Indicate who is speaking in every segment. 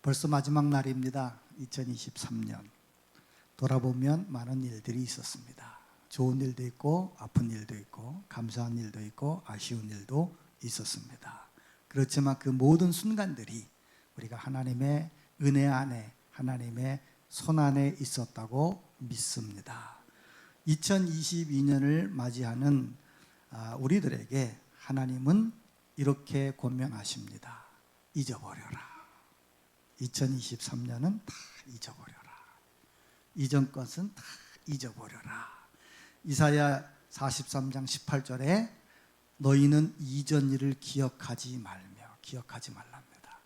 Speaker 1: 벌써 마지막 날입니다. 2023년. 돌아보면 많은 일들이 있었습니다. 좋은 일도 있고 아픈 일도 있고 감사한 일도 있고 아쉬운 일도 있었습니다. 그렇지만 그 모든 순간들이 우리가 하나님의 은혜 안에, 하나님의 손 안에 있었다고 믿습니다. 2022년을 맞이하는 우리들에게 하나님은 이렇게 권면하십니다. 잊어버려라. 2023년은 다 잊어버려라. 이전 것은 다 잊어버려라. 이사야 43장 18절에 너희는 이전 일을 기억하지 말랍니다.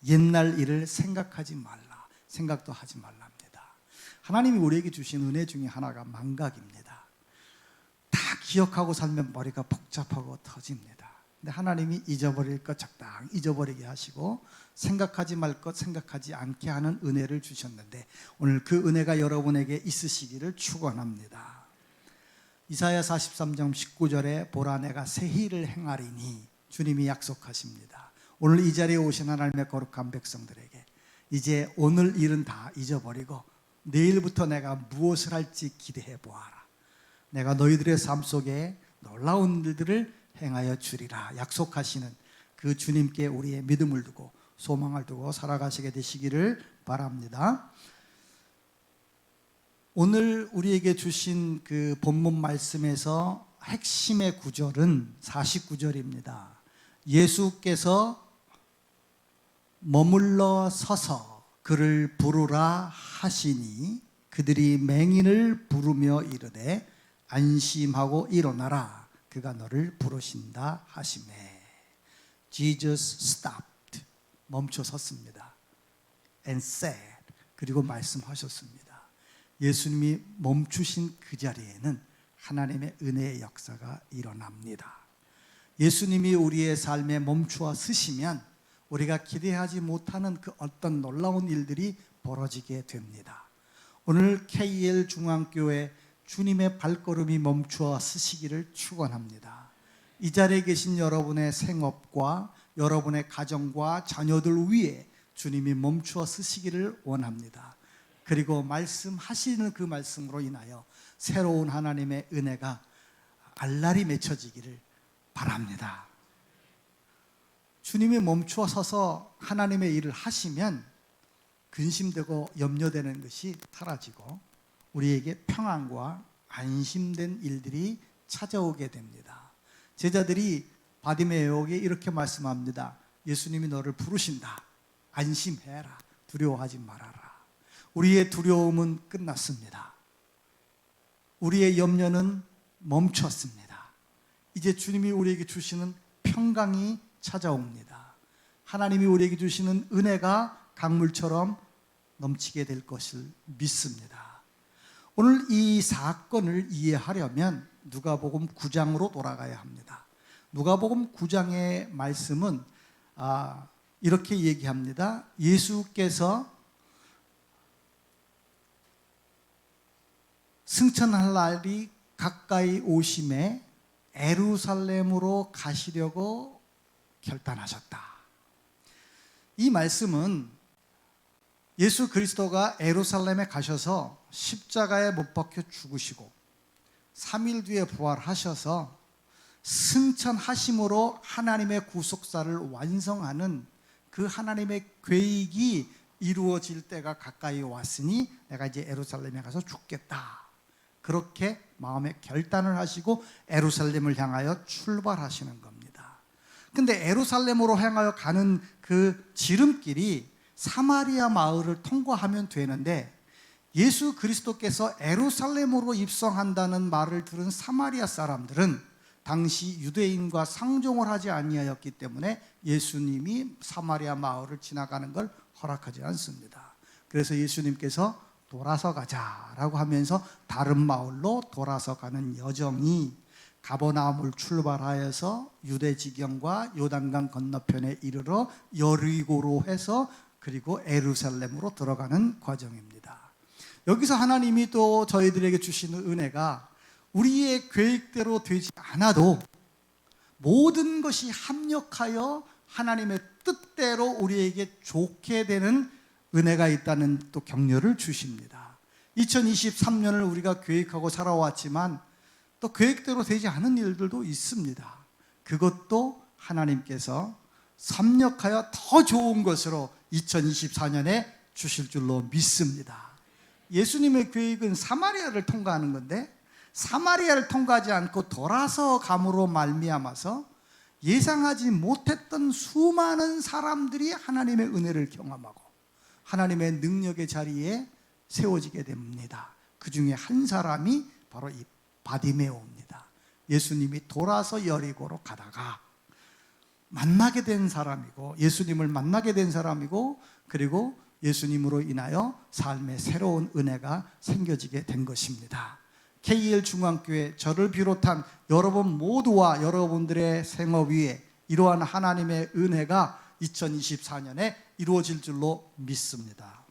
Speaker 1: 옛날 일을 생각하지 말라. 생각도 하지 말랍니다. 하나님이 우리에게 주신 은혜 중에 하나가 망각입니다. 다 기억하고 살면 머리가 복잡하고 터집니다. 근데 하나님이 잊어버릴 것 적당히 잊어버리게 하시고 생각하지 말 것 생각하지 않게 하는 은혜를 주셨는데 오늘 그 은혜가 여러분에게 있으시기를 축원합니다. 이사야 43장 19절에 보라 내가 새 일을 행하리니 주님이 약속하십니다. 오늘 이 자리에 오신 하나님의 거룩한 백성들에게 이제 오늘 일은 다 잊어버리고 내일부터 내가 무엇을 할지 기대해 보아라. 내가 너희들의 삶 속에 놀라운 일들을 행하여 주리라 약속하시는 그 주님께 우리의 믿음을 두고 소망을 두고 살아가시게 되시기를 바랍니다. 오늘 우리에게 주신 그 본문 말씀에서 핵심의 구절은 49절입니다. 예수께서 머물러 서서 그를 부르라 하시니 그들이 맹인을 부르며 이르되 안심하고 일어나라 그가 너를 부르신다 하시매. Jesus stopped. 멈춰 섰습니다. And said. 그리고 말씀하셨습니다. 예수님이 멈추신 그 자리에는 하나님의 은혜의 역사가 일어납니다. 예수님이 우리의 삶에 멈추어 서시면 우리가 기대하지 못하는 그 어떤 놀라운 일들이 벌어지게 됩니다. 오늘 KL 중앙교회 주님의 발걸음이 멈추어 서시기를 축원합니다. 이 자리에 계신 여러분의 생업과 여러분의 가정과 자녀들 위에 주님이 멈추어 서시기를 원합니다. 그리고 말씀하시는 그 말씀으로 인하여 새로운 하나님의 은혜가 알알이 맺혀지기를 바랍니다. 주님이 멈추어 서서 하나님의 일을 하시면 근심되고 염려되는 것이 사라지고 우리에게 평안과 안심된 일들이 찾아오게 됩니다. 제자들이 바디메오에게 이렇게 말씀합니다. 예수님이 너를 부르신다. 안심해라. 두려워하지 말아라. 우리의 두려움은 끝났습니다. 우리의 염려는 멈췄습니다. 이제 주님이 우리에게 주시는 평강이 찾아옵니다. 하나님이 우리에게 주시는 은혜가 강물처럼 넘치게 될 것을 믿습니다. 오늘 이 사건을 이해하려면 누가복음 9장으로 돌아가야 합니다. 누가복음 9장의 말씀은 이렇게 얘기합니다. 예수께서 승천할 날이 가까이 오심에 예루살렘으로 가시려고 결단하셨다. 이 말씀은 예수 그리스도가 예루살렘에 가셔서 십자가에 못 박혀 죽으시고 3일 뒤에 부활하셔서 승천하심으로 하나님의 구속사를 완성하는 그 하나님의 계획이 이루어질 때가 가까이 왔으니 내가 이제 예루살렘에 가서 죽겠다. 그렇게 마음에 결단을 하시고 예루살렘을 향하여 출발하시는 겁니다. 근데 예루살렘으로 향하여 가는 그 지름길이 사마리아 마을을 통과하면 되는데 예수 그리스도께서 예루살렘으로 입성한다는 말을 들은 사마리아 사람들은 당시 유대인과 상종을 하지 아니하였기 때문에 예수님이 사마리아 마을을 지나가는 걸 허락하지 않습니다. 그래서 예수님께서 돌아서 가자라고 하면서 다른 마을로 돌아서 가는 여정이 가버나움을 출발하여서 유대 지경과 요단강 건너편에 이르러 여리고로 해서 그리고 예루살렘으로 들어가는 과정입니다. 여기서 하나님이 또 저희들에게 주시는 은혜가 우리의 계획대로 되지 않아도 모든 것이 합력하여 하나님의 뜻대로 우리에게 좋게 되는 은혜가 있다는 또 격려를 주십니다. 2023년을 우리가 계획하고 살아왔지만 또 계획대로 되지 않은 일들도 있습니다. 그것도 하나님께서 섭렵하여 더 좋은 것으로 2024년에 주실 줄로 믿습니다. 예수님의 계획은 사마리아를 통과하는 건데 사마리아를 통과하지 않고 돌아서 감으로 말미암아서 예상하지 못했던 수많은 사람들이 하나님의 은혜를 경험하고 하나님의 능력의 자리에 세워지게 됩니다. 그 중에 한 사람이 바로 이 바디메오입니다. 예수님이 돌아서 여리고로 가다가 만나게 된 사람이고 예수님을 만나게 된 사람이고 그리고 예수님으로 인하여 삶의 새로운 은혜가 생겨지게 된 것입니다. KL 중앙교회 저를 비롯한 여러분 모두와 여러분들의 생업 위에 이러한 하나님의 은혜가 2024년에 이루어질 줄로 믿습니다.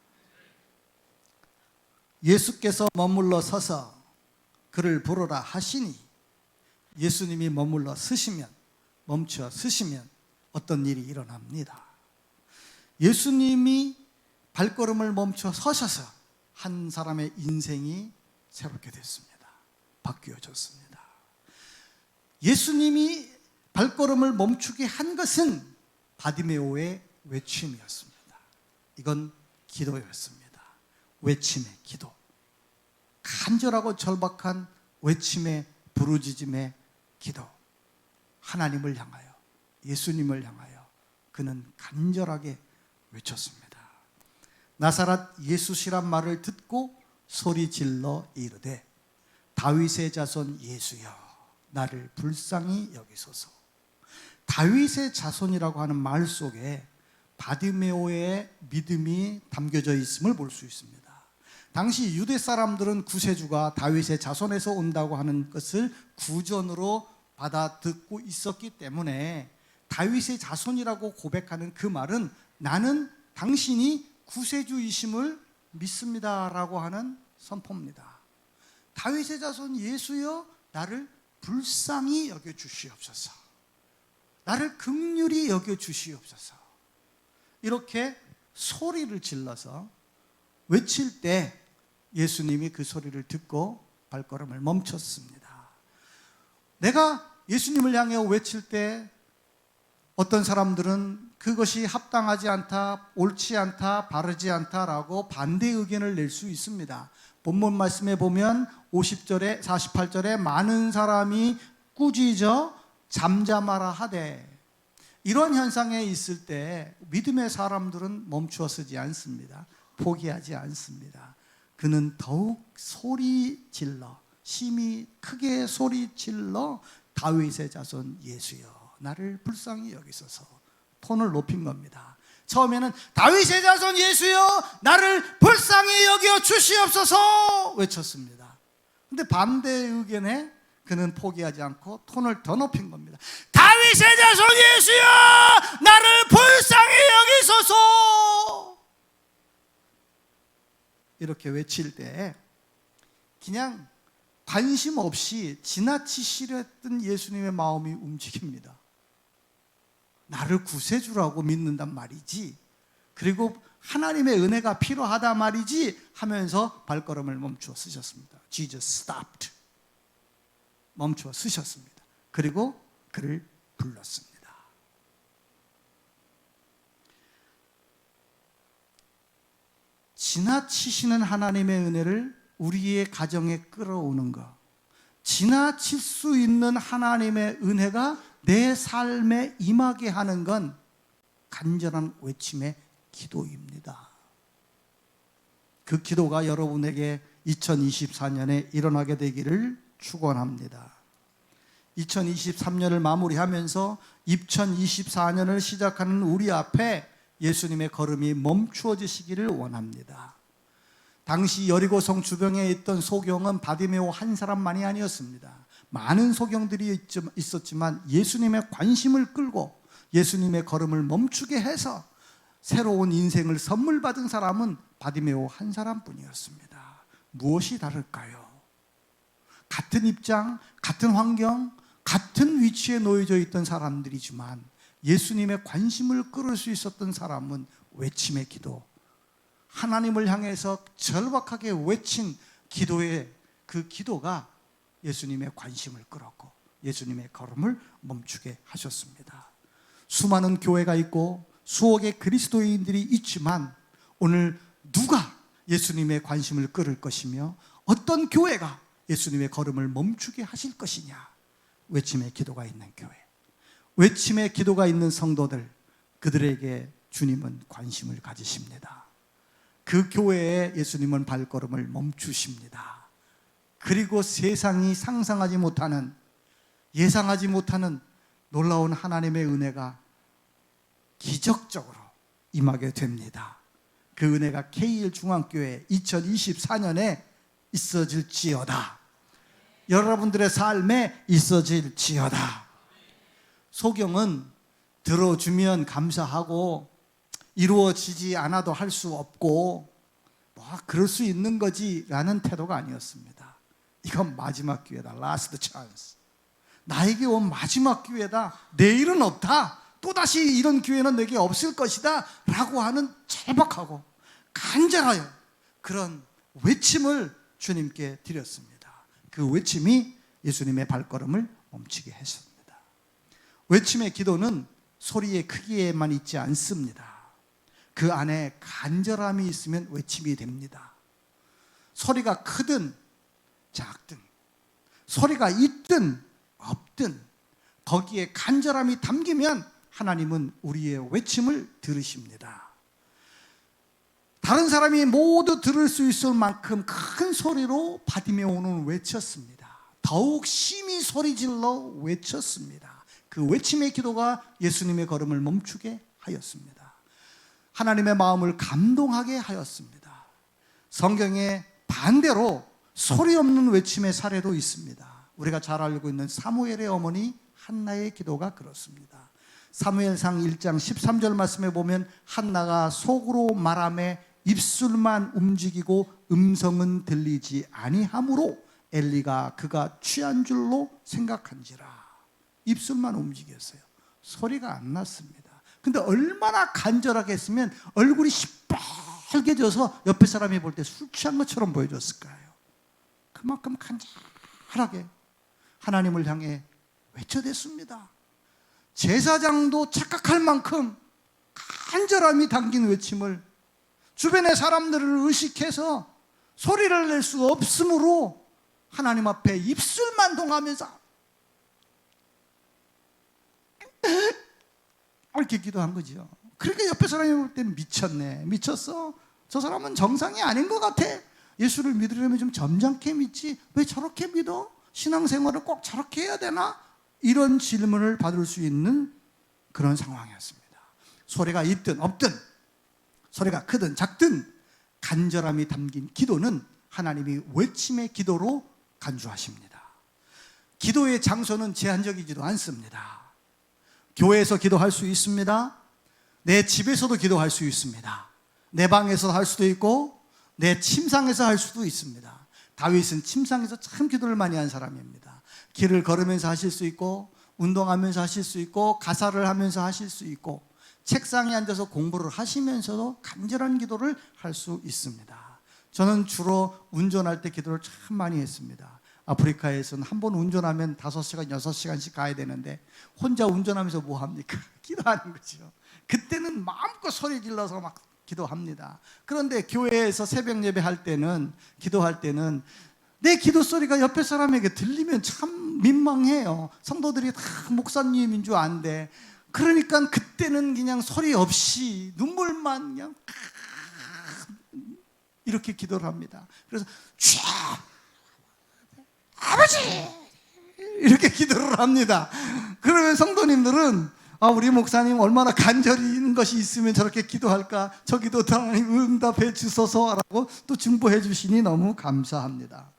Speaker 1: 예수께서 머물러 서서 그를 부르라 하시니 예수님이 머물러 서시면 멈춰 서시면 어떤 일이 일어납니다. 예수님이 발걸음을 멈춰 서셔서 한 사람의 인생이 새롭게 됐습니다. 바뀌어졌습니다. 예수님이 발걸음을 멈추게 한 것은 바디메오의 외침이었습니다. 이건 기도였습니다. 외침의 기도. 간절하고 절박한 외침의 부르짖음의 기도. 하나님을 향하여 예수님을 향하여 그는 간절하게 외쳤습니다. 나사렛 예수시란 말을 듣고 소리질러 이르되 다윗의 자손 예수여 나를 불쌍히 여기소서. 다윗의 자손이라고 하는 말 속에 바디메오의 믿음이 담겨져 있음을 볼 수 있습니다. 당시 유대 사람들은 구세주가 다윗의 자손에서 온다고 하는 것을 구전으로 받아듣고 있었기 때문에 다윗의 자손이라고 고백하는 그 말은 나는 당신이 구세주이심을 믿습니다라고 하는 선포입니다. 다윗의 자손 예수여 나를 불쌍히 여겨 주시옵소서. 나를 긍휼히 여겨 주시옵소서. 이렇게 소리를 질러서 외칠 때 예수님이 그 소리를 듣고 발걸음을 멈췄습니다. 내가 예수님을 향해 외칠 때 어떤 사람들은 그것이 합당하지 않다, 옳지 않다, 바르지 않다라고 반대 의견을 낼 수 있습니다. 본문 말씀에 보면 50절에 48절에 많은 사람이 꾸짖어 잠잠하라 하되 이런 현상에 있을 때 믿음의 사람들은 멈추어 서지 않습니다. 포기하지 않습니다. 그는 더욱 소리질러 심히 크게 소리질러 다윗의 자손 예수여 나를 불쌍히 여기소서 톤을 높인 겁니다. 처음에는 다윗의 자손 예수여 나를 불쌍히 여겨 주시옵소서 외쳤습니다. 그런데 반대 의견에 그는 포기하지 않고 톤을 더 높인 겁니다. 다윗의 자손 예수여 나를 불쌍히 여기소서 이렇게 외칠 때 그냥 관심 없이 지나치시려 했던 예수님의 마음이 움직입니다. 나를 구세주라고 믿는단 말이지 그리고 하나님의 은혜가 필요하단 말이지 하면서 발걸음을 멈추어 쓰셨습니다. Jesus stopped. 멈추어 쓰셨습니다. 그리고 그를 불렀습니다. 지나치시는 하나님의 은혜를 우리의 가정에 끌어오는 것, 지나칠 수 있는 하나님의 은혜가 내 삶에 임하게 하는 건 간절한 외침의 기도입니다. 그 기도가 여러분에게 2024년에 일어나게 되기를 축원합니다. 2023년을 마무리하면서 2024년을 시작하는 우리 앞에 예수님의 걸음이 멈추어지시기를 원합니다. 당시 여리고성 주변에 있던 소경은 바디메오 한 사람만이 아니었습니다. 많은 소경들이 있었지만 예수님의 관심을 끌고 예수님의 걸음을 멈추게 해서 새로운 인생을 선물 받은 사람은 바디메오 한 사람뿐이었습니다. 무엇이 다를까요? 같은 입장, 같은 환경, 같은 위치에 놓여져 있던 사람들이지만 예수님의 관심을 끌을 수 있었던 사람은 외침의 기도, 하나님을 향해서 절박하게 외친 기도의 그 기도가 예수님의 관심을 끌었고 예수님의 걸음을 멈추게 하셨습니다. 수많은 교회가 있고 수억의 그리스도인들이 있지만 오늘 누가 예수님의 관심을 끌을 것이며 어떤 교회가 예수님의 걸음을 멈추게 하실 것이냐? 외침의 기도가 있는 교회, 외침의 기도가 있는 성도들, 그들에게 주님은 관심을 가지십니다. 그 교회에 예수님은 발걸음을 멈추십니다. 그리고 세상이 상상하지 못하는, 예상하지 못하는 놀라운 하나님의 은혜가 기적적으로 임하게 됩니다. 그 은혜가 KL 중앙교회 2024년에 있어질지어다. 여러분들의 삶에 있어질지어다. 소경은 들어주면 감사하고 이루어지지 않아도 할 수 없고 그럴 수 있는 거지 라는 태도가 아니었습니다. 이건 마지막 기회다. Last chance. 나에게 온 마지막 기회다. 내일은 없다. 또다시 이런 기회는 내게 없을 것이다 라고 하는 절박하고 간절하여 그런 외침을 주님께 드렸습니다. 그 외침이 예수님의 발걸음을 멈추게 했습니다. 외침의 기도는 소리의 크기에만 있지 않습니다. 그 안에 간절함이 있으면 외침이 됩니다. 소리가 크든 작든, 소리가 있든 없든 거기에 간절함이 담기면 하나님은 우리의 외침을 들으십니다. 다른 사람이 모두 들을 수 있을 만큼 큰 소리로 바디메오는 외쳤습니다. 더욱 심히 소리질러 외쳤습니다. 그 외침의 기도가 예수님의 걸음을 멈추게 하였습니다. 하나님의 마음을 감동하게 하였습니다. 성경에 반대로 소리 없는 외침의 사례도 있습니다. 우리가 잘 알고 있는 사무엘의 어머니 한나의 기도가 그렇습니다. 사무엘상 1장 13절 말씀에 보면 한나가 속으로 말하며 입술만 움직이고 음성은 들리지 아니하므로 엘리가 그가 취한 줄로 생각한지라. 입술만 움직였어요. 소리가 안 났습니다. 근데 얼마나 간절하게 했으면 얼굴이 시뻘개져서 옆에 사람이 볼 때 술 취한 것처럼 보여줬을까요? 그만큼 간절하게 하나님을 향해 외쳐댔습니다. 제사장도 착각할 만큼 간절함이 담긴 외침을 주변의 사람들을 의식해서 소리를 낼 수 없으므로 하나님 앞에 입술만 동하면서 이렇게 기도한 거죠. 그러니까 옆에 사람이 볼 때는 미쳤네, 미쳤어, 저 사람은 정상이 아닌 것 같아, 예수를 믿으려면 좀 점잖게 믿지 왜 저렇게 믿어? 신앙생활을 꼭 저렇게 해야 되나? 이런 질문을 받을 수 있는 그런 상황이었습니다. 소리가 있든 없든, 소리가 크든 작든 간절함이 담긴 기도는 하나님이 외침의 기도로 간주하십니다. 기도의 장소는 제한적이지도 않습니다. 교회에서 기도할 수 있습니다. 내 집에서도 기도할 수 있습니다. 내 방에서 할 수도 있고 내 침상에서 할 수도 있습니다. 다윗은 침상에서 참 기도를 많이 한 사람입니다. 길을 걸으면서 하실 수 있고 운동하면서 하실 수 있고 가사를 하면서 하실 수 있고 책상에 앉아서 공부를 하시면서도 간절한 기도를 할 수 있습니다. 저는 주로 운전할 때 기도를 참 많이 했습니다. 아프리카에서는 한 번 운전하면 5시간, 6시간씩 가야 되는데 혼자 운전하면서 뭐 합니까? 기도하는 거죠. 그때는 마음껏 소리 질러서 막 기도합니다. 그런데 교회에서 새벽 예배할 때는, 기도할 때는 내 기도 소리가 옆에 사람에게 들리면 참 민망해요. 성도들이 다 목사님인 줄 아는데. 그러니까 그때는 그냥 소리 없이 눈물만 그냥 이렇게 기도를 합니다. 그래서 아버지 이렇게 기도를 합니다. 그러면 성도님들은 우리 목사님 얼마나 간절히 있는 것이 있으면 저렇게 기도할까, 저 기도 하나님 응답해 주소서라고 또 증보해 주시니 너무 감사합니다.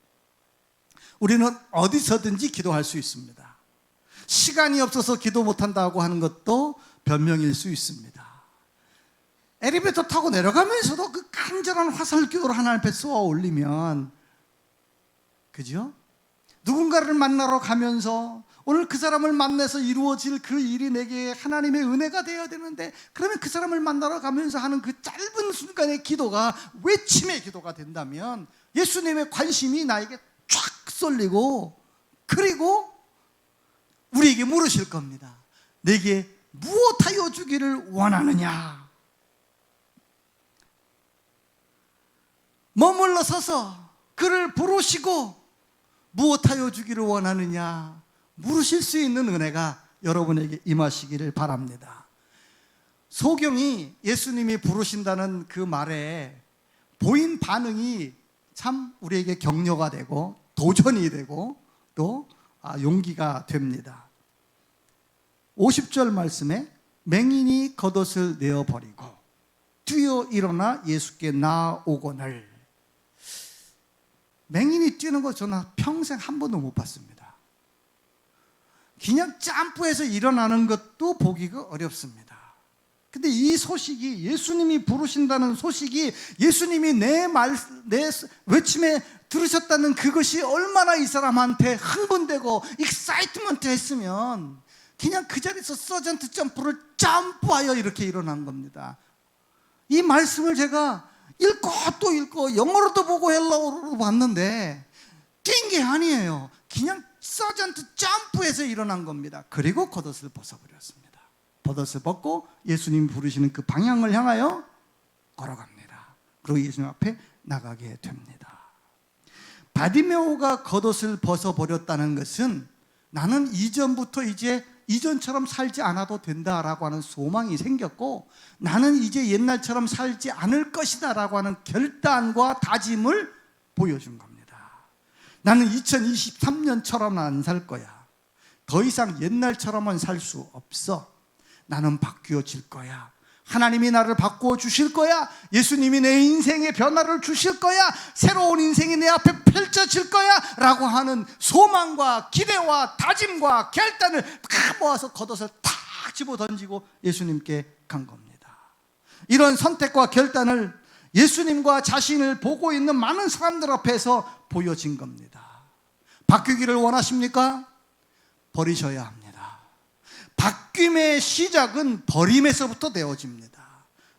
Speaker 1: 우리는 어디서든지 기도할 수 있습니다. 시간이 없어서 기도 못한다고 하는 것도 변명일 수 있습니다. 엘리베이터 타고 내려가면서도 그 간절한 화살기도를 하나님 앞에 쏘아 올리면, 그죠? 누군가를 만나러 가면서 오늘 그 사람을 만나서 이루어질 그 일이 내게 하나님의 은혜가 되어야 되는데, 그러면 그 사람을 만나러 가면서 하는 그 짧은 순간의 기도가 외침의 기도가 된다면 예수님의 관심이 나에게 쫙 쏠리고, 그리고 우리에게 물으실 겁니다. 내게 무엇하여 주기를 원하느냐? 머물러 서서 그를 부르시고 무엇하여 주기를 원하느냐 물으실 수 있는 은혜가 여러분에게 임하시기를 바랍니다. 소경이 예수님이 부르신다는 그 말에 보인 반응이 참 우리에게 격려가 되고 도전이 되고 또 용기가 됩니다. 50절 말씀에 맹인이 겉옷을 내어버리고 뛰어 일어나 예수께 나아오거늘. 맹인이 뛰는 거 저는 평생 한 번도 못 봤습니다. 그냥 점프해서 일어나는 것도 보기가 어렵습니다. 근데 이 소식이, 예수님이 부르신다는 소식이, 예수님이 내 외침에 들으셨다는 그것이 얼마나 이 사람한테 흥분되고 익사이트먼트 했으면 그냥 그 자리에서 서전트 점프를 점프하여 이렇게 일어난 겁니다. 이 말씀을 제가 읽고 또 읽고 영어로도 보고 헬라어로도 봤는데 뛴 게 아니에요. 그냥 서전트 점프해서 일어난 겁니다. 그리고 겉옷을 벗어버렸습니다. 겉옷을 벗고 예수님이 부르시는 그 방향을 향하여 걸어갑니다. 그리고 예수님 앞에 나가게 됩니다. 바디메오가 겉옷을 벗어버렸다는 것은 나는 이전부터 이제 이전처럼 살지 않아도 된다라고 하는 소망이 생겼고, 나는 이제 옛날처럼 살지 않을 것이다 라고 하는 결단과 다짐을 보여준 겁니다. 나는 2023년처럼은 안 살 거야. 더 이상 옛날처럼은 살 수 없어. 나는 바뀌어질 거야. 하나님이 나를 바꾸어 주실 거야. 예수님이 내 인생에 변화를 주실 거야. 새로운 인생이 내 앞에 펼쳐질 거야 라고 하는 소망과 기대와 다짐과 결단을 다 모아서 겉옷을 탁 집어 던지고 예수님께 간 겁니다. 이런 선택과 결단을 예수님과 자신을 보고 있는 많은 사람들 앞에서 보여진 겁니다. 바뀌기를 원하십니까? 버리셔야 합니다. 바뀜의 시작은 버림에서부터 되어집니다.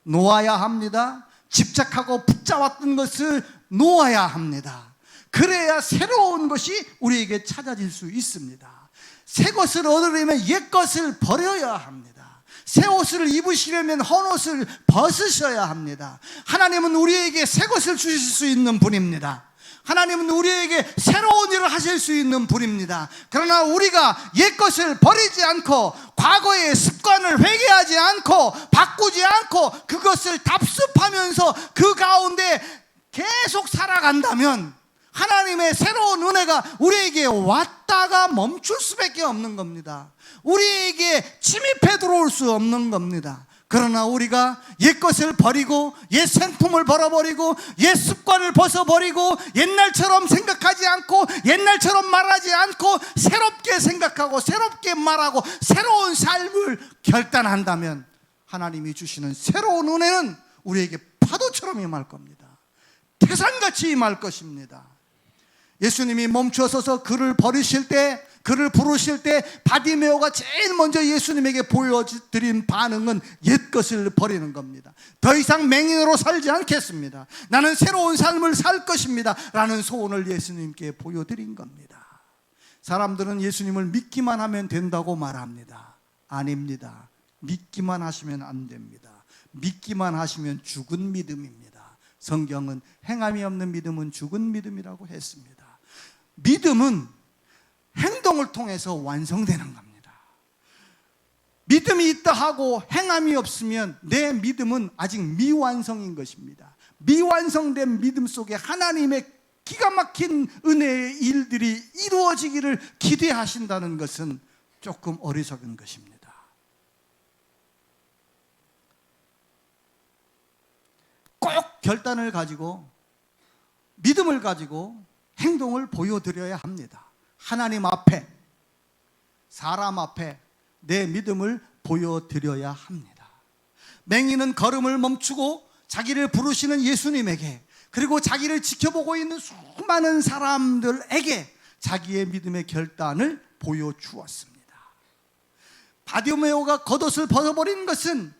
Speaker 1: 놓아야 합니다. 집착하고 붙잡았던 것을 놓아야 합니다. 그래야 새로운 것이 우리에게 찾아질 수 있습니다. 새 것을 얻으려면 옛 것을 버려야 합니다. 새 옷을 입으시려면 헌옷을 벗으셔야 합니다. 하나님은 우리에게 새 것을 주실 수 있는 분입니다. 하나님은 우리에게 새로운 일을 하실 수 있는 분입니다. 그러나 우리가 옛것을 버리지 않고 과거의 습관을 회개하지 않고 바꾸지 않고 그것을 답습하면서 그 가운데 계속 살아간다면 하나님의 새로운 은혜가 우리에게 왔다가 멈출 수밖에 없는 겁니다. 우리에게 침입해 들어올 수 없는 겁니다. 그러나 우리가 옛것을 버리고 옛 생품을 버려버리고 옛 습관을 벗어버리고 옛날처럼 생각하지 않고 옛날처럼 말하지 않고 새롭게 생각하고 새롭게 말하고 새로운 삶을 결단한다면 하나님이 주시는 새로운 은혜는 우리에게 파도처럼 임할 겁니다. 태산같이 임할 것입니다. 예수님이 멈춰서서 그를 버리실 때, 그를 부르실 때 바디메오가 제일 먼저 예수님에게 보여드린 반응은 옛것을 버리는 겁니다. 더 이상 맹인으로 살지 않겠습니다. 나는 새로운 삶을 살 것입니다 라는 소원을 예수님께 보여드린 겁니다. 사람들은 예수님을 믿기만 하면 된다고 말합니다. 아닙니다. 믿기만 하시면 안 됩니다. 믿기만 하시면 죽은 믿음입니다. 성경은 행함이 없는 믿음은 죽은 믿음이라고 했습니다. 믿음은 행동을 통해서 완성되는 겁니다. 믿음이 있다 하고 행함이 없으면 내 믿음은 아직 미완성인 것입니다. 미완성된 믿음 속에 하나님의 기가 막힌 은혜의 일들이 이루어지기를 기대하신다는 것은 조금 어리석은 것입니다. 꼭 결단을 가지고 믿음을 가지고 행동을 보여드려야 합니다. 하나님 앞에, 사람 앞에 내 믿음을 보여드려야 합니다. 맹인은 걸음을 멈추고 자기를 부르시는 예수님에게, 그리고 자기를 지켜보고 있는 수많은 사람들에게 자기의 믿음의 결단을 보여주었습니다. 바디메오가 겉옷을 벗어버린 것은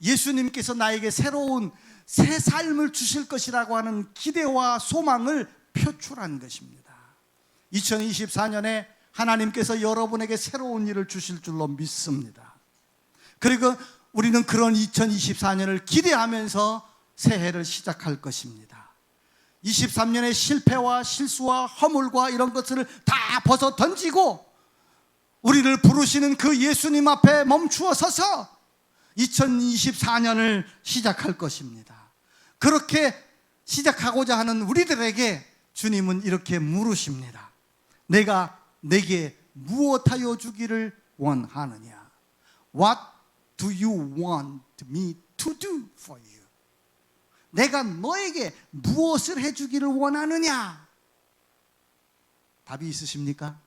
Speaker 1: 예수님께서 나에게 새로운 새 삶을 주실 것이라고 하는 기대와 소망을 표출한 것입니다. 2024년에 하나님께서 여러분에게 새로운 일을 주실 줄로 믿습니다. 그리고 우리는 그런 2024년을 기대하면서 새해를 시작할 것입니다. 23년의 실패와 실수와 허물과 이런 것들을 다 벗어 던지고 우리를 부르시는 그 예수님 앞에 멈추어 서서 2024년을 시작할 것입니다. 그렇게 시작하고자 하는 우리들에게 주님은 이렇게 물으십니다. 내가 내게 무엇하여 주기를 원하느냐? What do you want me to do for you? 내가 너에게 무엇을 해주기를 원하느냐? 답이 있으십니까?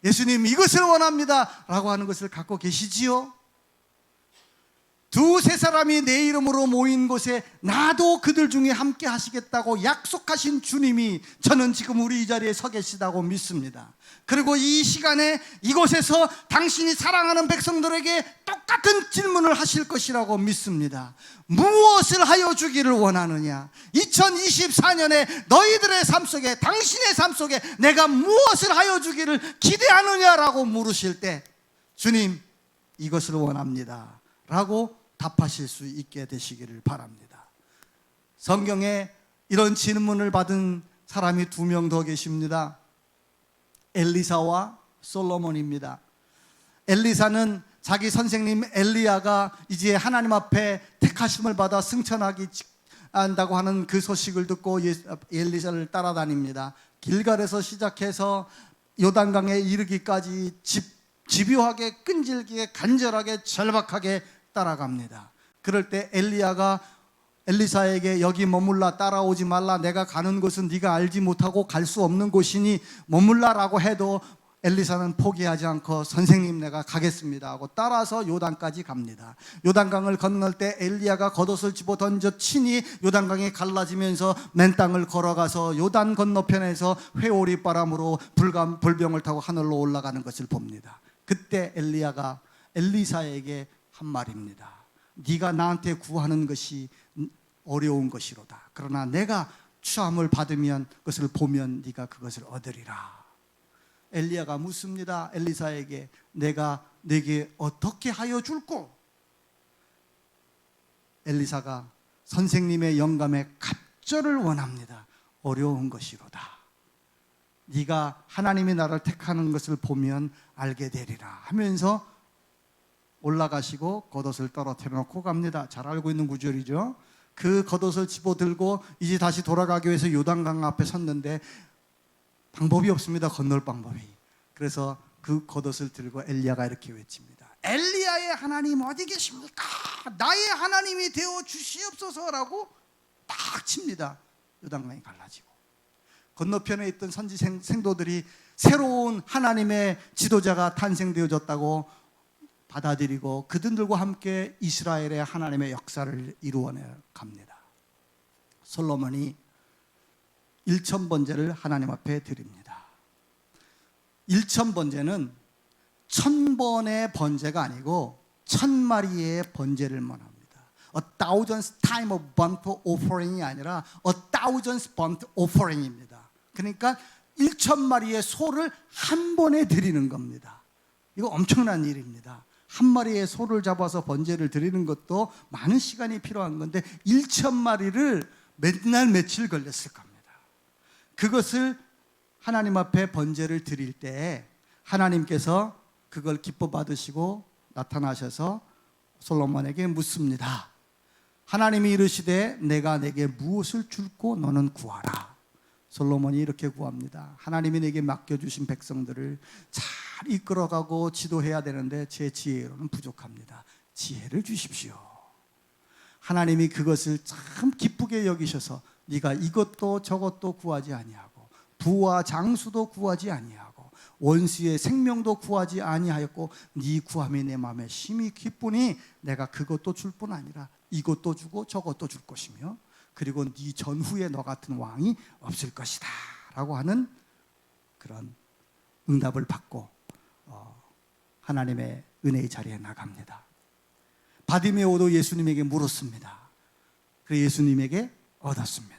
Speaker 1: 예수님 이것을 원합니다 라고 하는 것을 갖고 계시지요? 두세 사람이 내 이름으로 모인 곳에 나도 그들 중에 함께 하시겠다고 약속하신 주님이 저는 지금 우리 이 자리에 서 계시다고 믿습니다. 그리고 이 시간에 이곳에서 당신이 사랑하는 백성들에게 똑같은 질문을 하실 것이라고 믿습니다. 무엇을 하여 주기를 원하느냐? 2024년에 너희들의 삶 속에, 당신의 삶 속에 내가 무엇을 하여 주기를 기대하느냐라고 물으실 때 주님 이것을 원합니다 라고 답하실 수 있게 되시기를 바랍니다. 성경에 이런 질문을 받은 사람이 두 명 더 계십니다. 엘리사와 솔로몬입니다. 엘리사는 자기 선생님 엘리야가 이제 하나님 앞에 택하심을 받아 승천하기 한다고 하는 그 소식을 듣고 엘리사를 따라다닙니다. 길갈에서 시작해서 요단강에 이르기까지 집요하게 끈질기게 간절하게 절박하게 따라갑니다. 그럴 때 엘리야가 엘리사에게 여기 머물라, 따라오지 말라, 내가 가는 곳은 네가 알지 못하고 갈 수 없는 곳이니 머물라라고 해도 엘리사는 포기하지 않고 선생님 내가 가겠습니다 하고 따라서 요단까지 갑니다. 요단강을 건널 때 엘리야가 겉옷을 집어 던져 치니 요단강이 갈라지면서 맨 땅을 걸어가서 요단 건너편에서 회오리 바람으로 불병을 타고 하늘로 올라가는 것을 봅니다. 그때 엘리야가 엘리사에게 한 말입니다. 네가 나한테 구하는 것이 어려운 것이로다. 그러나 내가 추함을 받으면 그것을 보면 네가 그것을 얻으리라. 엘리야가 묻습니다. 엘리사에게 내가 네게 어떻게 하여 줄꼬? 엘리사가 선생님의 영감에 갑절을 원합니다. 어려운 것이로다. 네가 하나님이 나를 택하는 것을 보면 알게 되리라 하면서 올라가시고 겉옷을 떨어뜨려 놓고 갑니다. 잘 알고 있는 구절이죠. 그 겉옷을 집어들고 이제 다시 돌아가기 위해서 요단강 앞에 섰는데 방법이 없습니다. 건널 방법이. 그래서 그 겉옷을 들고 엘리야가 이렇게 외칩니다. 엘리야의 하나님 어디 계십니까? 나의 하나님이 되어 주시옵소서라고 딱 칩니다. 요단강이 갈라지고 건너편에 있던 선지 생도들이 새로운 하나님의 지도자가 탄생되어졌다고 받아들이고 그들과 함께 이스라엘의 하나님의 역사를 이루어내 갑니다. 솔로몬이 1000번제를 하나님 앞에 드립니다. 1000번제는 1000번의 번제가 아니고 1000마리의 번제를 말합니다. A thousand time of burnt offering이 아니라 a thousand burnt offering입니다. 그러니까 1000마리의 소를 한 번에 드리는 겁니다. 이거 엄청난 일입니다. 한 마리의 소를 잡아서 번제를 드리는 것도 많은 시간이 필요한 건데 1000마리를 맨날 며칠 걸렸을 겁니다. 그것을 하나님 앞에 번제를 드릴 때 하나님께서 그걸 기뻐 받으시고 나타나셔서 솔로몬에게 묻습니다. 하나님이 이르시되 내가 내게 무엇을 줄고 너는 구하라. 솔로몬이 이렇게 구합니다. 하나님이 내게 맡겨주신 백성들을 잘 이끌어가고 지도해야 되는데 제 지혜로는 부족합니다. 지혜를 주십시오. 하나님이 그것을 참 기쁘게 여기셔서 네가 이것도 저것도 구하지 아니하고 부와 장수도 구하지 아니하고 원수의 생명도 구하지 아니하였고 네 구함이 내 마음에 심히 기쁘니 내가 그것도 줄 뿐 아니라 이것도 주고 저것도 줄 것이며 그리고 네 전후에 너 같은 왕이 없을 것이다 라고 하는 그런 응답을 받고 하나님의 은혜의 자리에 나갑니다. 바디메오도 예수님에게 물었습니다. 그래서 예수님에게 얻었습니다.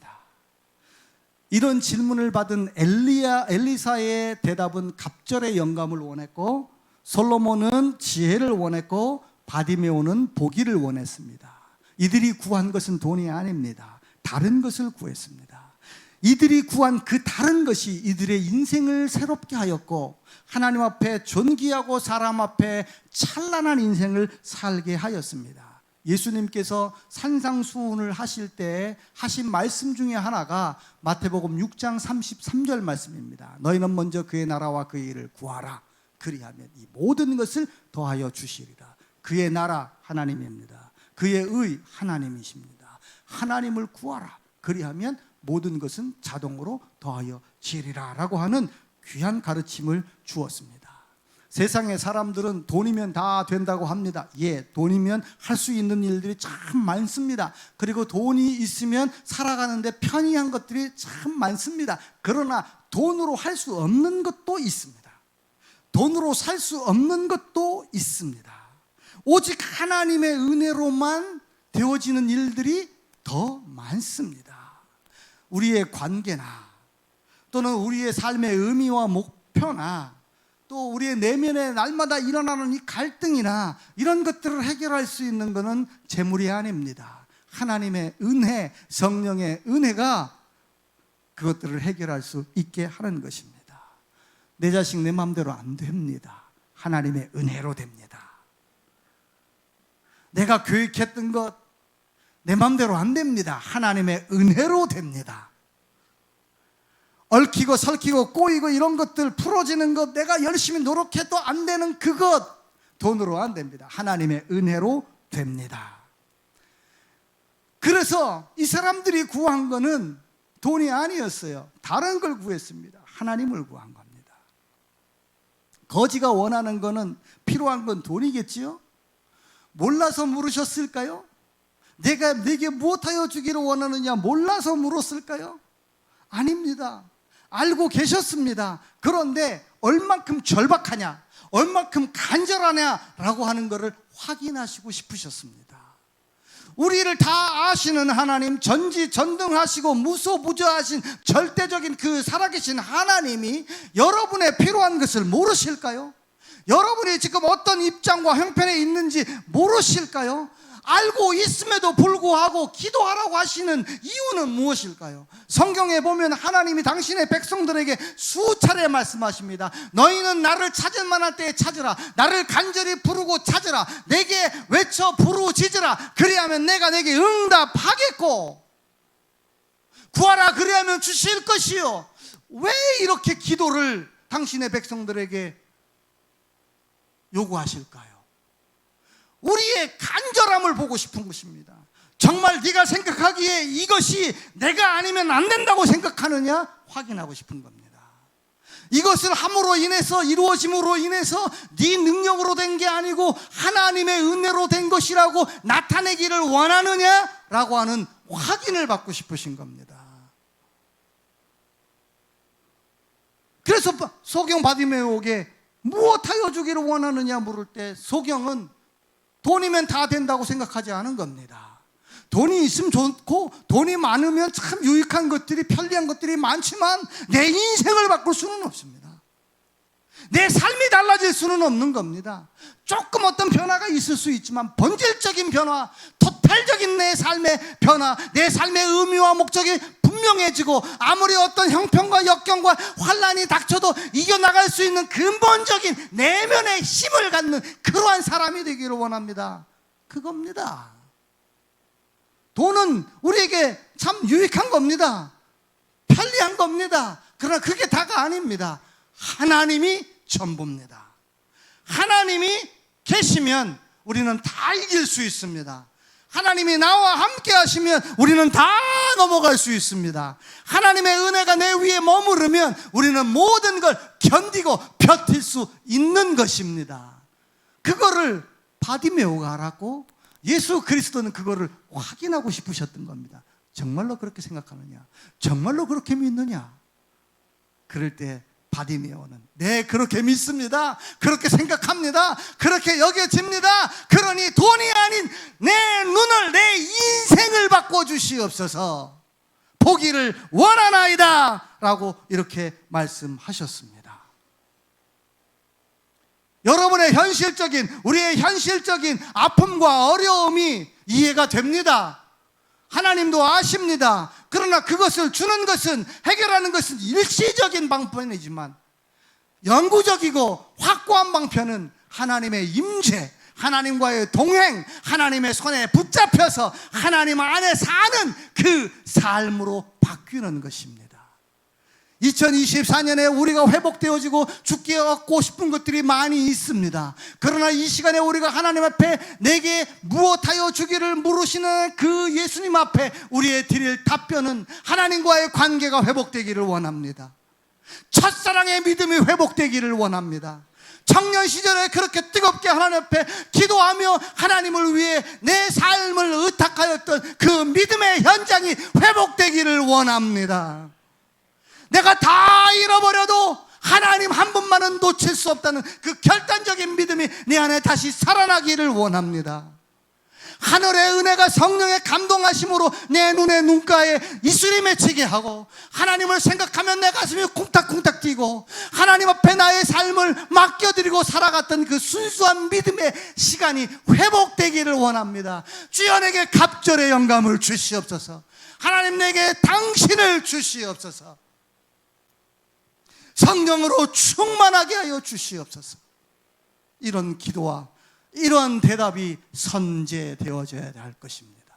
Speaker 1: 이런 질문을 받은 엘리사의 대답은 갑절의 영감을 원했고, 솔로몬은 지혜를 원했고, 바디메오는 보기를 원했습니다. 이들이 구한 것은 돈이 아닙니다. 다른 것을 구했습니다. 이들이 구한 그 다른 것이 이들의 인생을 새롭게 하였고, 하나님 앞에 존귀하고 사람 앞에 찬란한 인생을 살게 하였습니다. 예수님께서 산상수훈을 하실 때 하신 말씀 중에 하나가 마태복음 6장 33절 말씀입니다. 너희는 먼저 그의 나라와 그의 일을 구하라. 그리하면 이 모든 것을 더하여 주시리라. 그의 나라 하나님입니다. 그의 의 하나님이십니다. 하나님을 구하라. 그리하면 모든 것은 자동으로 더하여 지리라 라고 하는 귀한 가르침을 주었습니다. 세상의 사람들은 돈이면 다 된다고 합니다. 예, 돈이면 할 수 있는 일들이 참 많습니다. 그리고 돈이 있으면 살아가는데 편리한 것들이 참 많습니다. 그러나 돈으로 할 수 없는 것도 있습니다. 돈으로 살 수 없는 것도 있습니다. 오직 하나님의 은혜로만 되어지는 일들이 더 많습니다. 우리의 관계나 또는 우리의 삶의 의미와 목표나 또 우리의 내면에 날마다 일어나는 이 갈등이나 이런 것들을 해결할 수 있는 것은 재물이 아닙니다. 하나님의 은혜, 성령의 은혜가 그것들을 해결할 수 있게 하는 것입니다. 내 자식 내 마음대로 안 됩니다. 하나님의 은혜로 됩니다. 내가 계획했던 것 내 마음대로 안 됩니다. 하나님의 은혜로 됩니다. 얽히고 설키고 꼬이고 이런 것들 풀어지는 것, 내가 열심히 노력해도 안 되는 그것 돈으로 안 됩니다. 하나님의 은혜로 됩니다. 그래서 이 사람들이 구한 거는 돈이 아니었어요. 다른 걸 구했습니다. 하나님을 구한 겁니다. 거지가 원하는 거는, 필요한 건 돈이겠지요? 몰라서 물으셨을까요? 내가 내게 무엇하여 주기를 원하느냐 몰라서 물었을까요? 아닙니다. 알고 계셨습니다. 그런데 얼만큼 절박하냐, 얼만큼 간절하냐라고 하는 것을 확인하시고 싶으셨습니다. 우리를 다 아시는 하나님, 전지전능하시고 무소부조하신 절대적인 그 살아계신 하나님이 여러분의 필요한 것을 모르실까요? 여러분이 지금 어떤 입장과 형편에 있는지 모르실까요? 알고 있음에도 불구하고 기도하라고 하시는 이유는 무엇일까요? 성경에 보면 하나님이 당신의 백성들에게 수차례 말씀하십니다. 너희는 나를 찾을 만할 때에 찾으라. 나를 간절히 부르고 찾으라. 내게 외쳐 부르짖으라. 그리하면 내가 내게 응답하겠고, 구하라 그리하면 주실 것이요. 왜 이렇게 기도를 당신의 백성들에게 요구하실까요? 우리의 간절함을 보고 싶은 것입니다. 정말 네가 생각하기에 이것이 내가 아니면 안 된다고 생각하느냐 확인하고 싶은 겁니다. 이것을 함으로 인해서, 이루어짐으로 인해서 네 능력으로 된 게 아니고 하나님의 은혜로 된 것이라고 나타내기를 원하느냐라고 하는 확인을 받고 싶으신 겁니다. 그래서 소경 바디메오에게 무엇하여 주기를 원하느냐 물을 때 소경은 돈이면 다 된다고 생각하지 않은 겁니다. 돈이 있으면 좋고 돈이 많으면 참 유익한 것들이, 편리한 것들이 많지만 내 인생을 바꿀 수는 없습니다. 내 삶이 달라질 수는 없는 겁니다. 조금 어떤 변화가 있을 수 있지만 본질적인 변화, 토탈적인 내 삶의 변화, 내 삶의 의미와 목적이 분명해지고 아무리 어떤 형편과 역경과 환난이 닥쳐도 이겨나갈 수 있는 근본적인 내면의 힘을 갖는 그러한 사람이 되기를 원합니다. 그겁니다. 돈은 우리에게 참 유익한 겁니다. 편리한 겁니다. 그러나 그게 다가 아닙니다. 하나님이 전부입니다. 하나님이 계시면 우리는 다 이길 수 있습니다. 하나님이 나와 함께 하시면 우리는 다 넘어갈 수 있습니다. 하나님의 은혜가 내 위에 머무르면 우리는 모든 걸 견디고 버틸 수 있는 것입니다. 그거를 바디메오가 알았고 예수 그리스도는 그거를 확인하고 싶으셨던 겁니다. 정말로 그렇게 생각하느냐? 정말로 그렇게 믿느냐? 그럴 때 바디메오는 네, 그렇게 믿습니다. 그렇게 생각합니다. 그렇게 여겨집니다. 그러니 돈이 아닌 내 눈을, 내 인생을 바꿔주시옵소서. 보기를 원하나이다 라고 이렇게 말씀하셨습니다. 여러분의 현실적인, 우리의 현실적인 아픔과 어려움이 이해가 됩니다. 하나님도 아십니다. 그러나 그것을 주는 것은, 해결하는 것은 일시적인 방편이지만 영구적이고 확고한 방편은 하나님의 임재, 하나님과의 동행, 하나님의 손에 붙잡혀서 하나님 안에 사는 그 삶으로 바뀌는 것입니다. 2024년에 우리가 회복되어지고 죽게 얻고 싶은 것들이 많이 있습니다. 그러나 이 시간에 우리가 하나님 앞에 내게 무엇하여 주기를 물으시는 그 예수님 앞에 우리의 드릴 답변은 하나님과의 관계가 회복되기를 원합니다. 첫사랑의 믿음이 회복되기를 원합니다. 청년 시절에 그렇게 뜨겁게 하나님 앞에 기도하며 하나님을 위해 내 삶을 의탁하였던 그 믿음의 현장이 회복되기를 원합니다. 내가 다 잃어버려도 하나님 한 분만은 놓칠 수 없다는 그 결단적인 믿음이 내 안에 다시 살아나기를 원합니다. 하늘의 은혜가 성령의 감동하심으로 내 눈에 눈가에 이슬이 맺히게 하고 하나님을 생각하면 내 가슴이 쿵탁쿵탁 뛰고 하나님 앞에 나의 삶을 맡겨드리고 살아갔던 그 순수한 믿음의 시간이 회복되기를 원합니다. 주여 내게 갑절의 영감을 주시옵소서. 하나님 내게 당신을 주시옵소서. 성령으로 충만하게 하여 주시옵소서. 이런 기도와 이러한 대답이 선제되어져야 할 것입니다.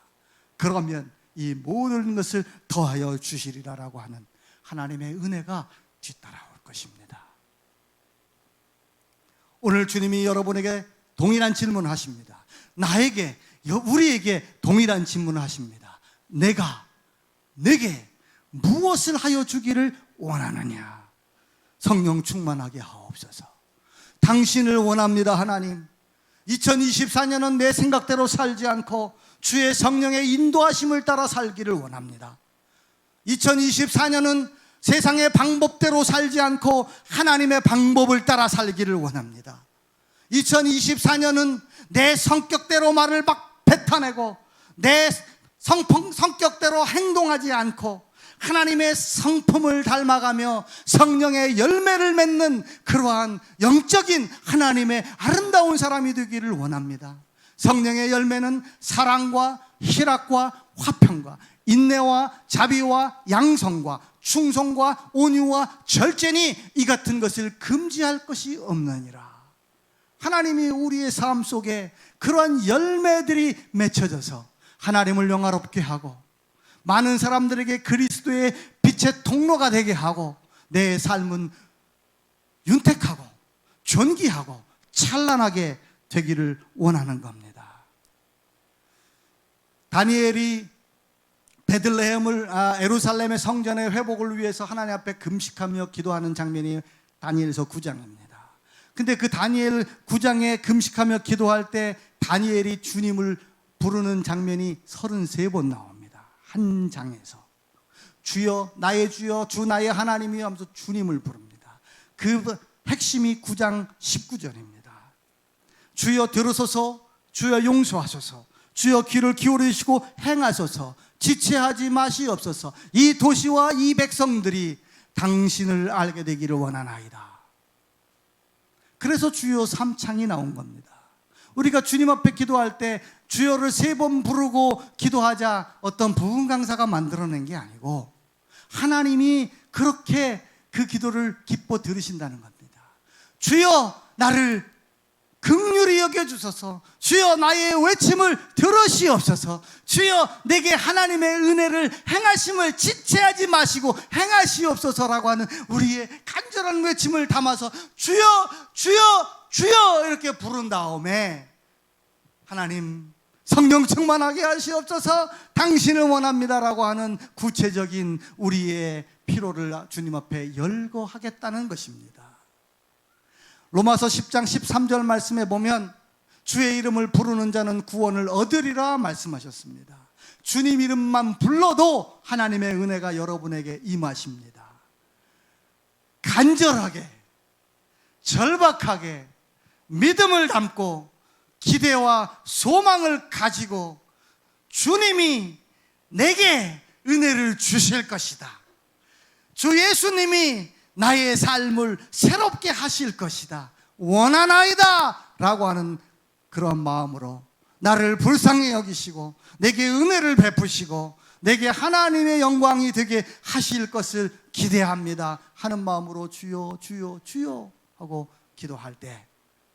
Speaker 1: 그러면 이 모든 것을 더하여 주시리라라고 하는 하나님의 은혜가 뒤따라올 것입니다. 오늘 주님이 여러분에게 동일한 질문을 하십니다. 나에게, 우리에게 동일한 질문을 하십니다. 내게 무엇을 하여 주기를 원하느냐? 성령 충만하게 하옵소서. 당신을 원합니다. 하나님, 2024년은 내 생각대로 살지 않고 주의 성령의 인도하심을 따라 살기를 원합니다. 2024년은 세상의 방법대로 살지 않고 하나님의 방법을 따라 살기를 원합니다. 2024년은 내 성격대로 말을 막 뱉어내고 내 성격대로 행동하지 않고 하나님의 성품을 닮아가며 성령의 열매를 맺는 그러한 영적인 하나님의 아름다운 사람이 되기를 원합니다. 성령의 열매는 사랑과 희락과 화평과 인내와 자비와 양성과 충성과 온유와 절제니 이 같은 것을 금지할 것이 없느니라. 하나님이 우리의 삶 속에 그러한 열매들이 맺혀져서 하나님을 영화롭게 하고 많은 사람들에게 그리스도의 빛의 통로가 되게 하고 내 삶은 윤택하고 존귀하고 찬란하게 되기를 원하는 겁니다. 다니엘이 베들레헴을 예루살렘의 성전의 회복을 위해서 하나님 앞에 금식하며 기도하는 장면이 다니엘서 9장입니다. 근데 그 다니엘 9장에 금식하며 기도할 때 다니엘이 주님을 부르는 장면이 33번 나옵니다. 한 장에서 주여 나의 주여 주 나의 하나님이여 하면서 주님을 부릅니다. 그 핵심이 9장 19절입니다. 주여 들으소서, 주여 용서하소서, 주여 귀를 기울이시고 행하소서, 지체하지 마시옵소서. 이 도시와 이 백성들이 당신을 알게 되기를 원하나이다. 그래서 주여 3창이 나온 겁니다. 우리가 주님 앞에 기도할 때 주여를 3번 부르고 기도하자 어떤 부흥 강사가 만들어낸 게 아니고 하나님이 그렇게 그 기도를 기뻐 들으신다는 겁니다. 주여 나를 긍휼히 여겨주소서. 주여 나의 외침을 들으시옵소서. 주여 내게 하나님의 은혜를 행하심을 지체하지 마시고 행하시옵소서라고 하는 우리의 간절한 외침을 담아서 주여 주여 주여 이렇게 부른 다음에 하나님 성령 충만하게 하시옵소서, 당신을 원합니다라고 하는 구체적인 우리의 필요를 주님 앞에 열거하겠다는 것입니다. 로마서 10장 13절 말씀에 보면 주의 이름을 부르는 자는 구원을 얻으리라 말씀하셨습니다. 주님 이름만 불러도 하나님의 은혜가 여러분에게 임하십니다. 간절하게, 절박하게 믿음을 담고 기대와 소망을 가지고 주님이 내게 은혜를 주실 것이다, 주 예수님이 나의 삶을 새롭게 하실 것이다, 원하나이다 라고 하는 그런 마음으로 나를 불쌍히 여기시고 내게 은혜를 베푸시고 내게 하나님의 영광이 되게 하실 것을 기대합니다 하는 마음으로 주여 주여 주여 하고 기도할 때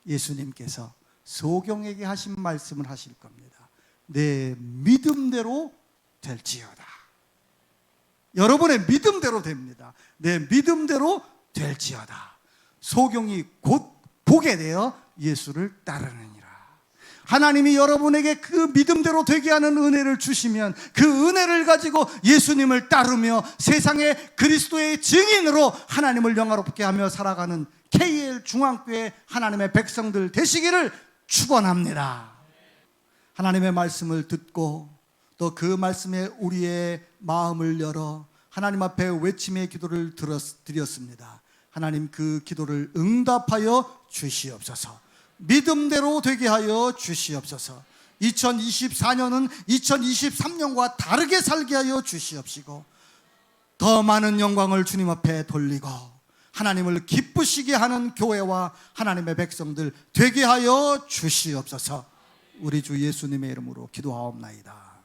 Speaker 1: 예수님께서 소경에게 하신 말씀을 하실 겁니다. 내 믿음대로 될지어다. 여러분의 믿음대로 됩니다. 내 믿음대로 될지어다. 소경이 곧 보게 되어 예수를 따르느니라. 하나님이 여러분에게 그 믿음대로 되게 하는 은혜를 주시면 그 은혜를 가지고 예수님을 따르며 세상의 그리스도의 증인으로 하나님을 영화롭게 하며 살아가는 KL 중앙교회 하나님의 백성들 되시기를 축원합니다. 하나님의 말씀을 듣고 또 그 말씀에 우리의 마음을 열어 하나님 앞에 외침의 기도를 드렸습니다. 하나님 그 기도를 응답하여 주시옵소서. 믿음대로 되게 하여 주시옵소서. 2024년은 2023년과 다르게 살게 하여 주시옵시고 더 많은 영광을 주님 앞에 돌리고 하나님을 기쁘시게 하는 교회와 하나님의 백성들 되게 하여 주시옵소서. 우리 주 예수님의 이름으로 기도하옵나이다.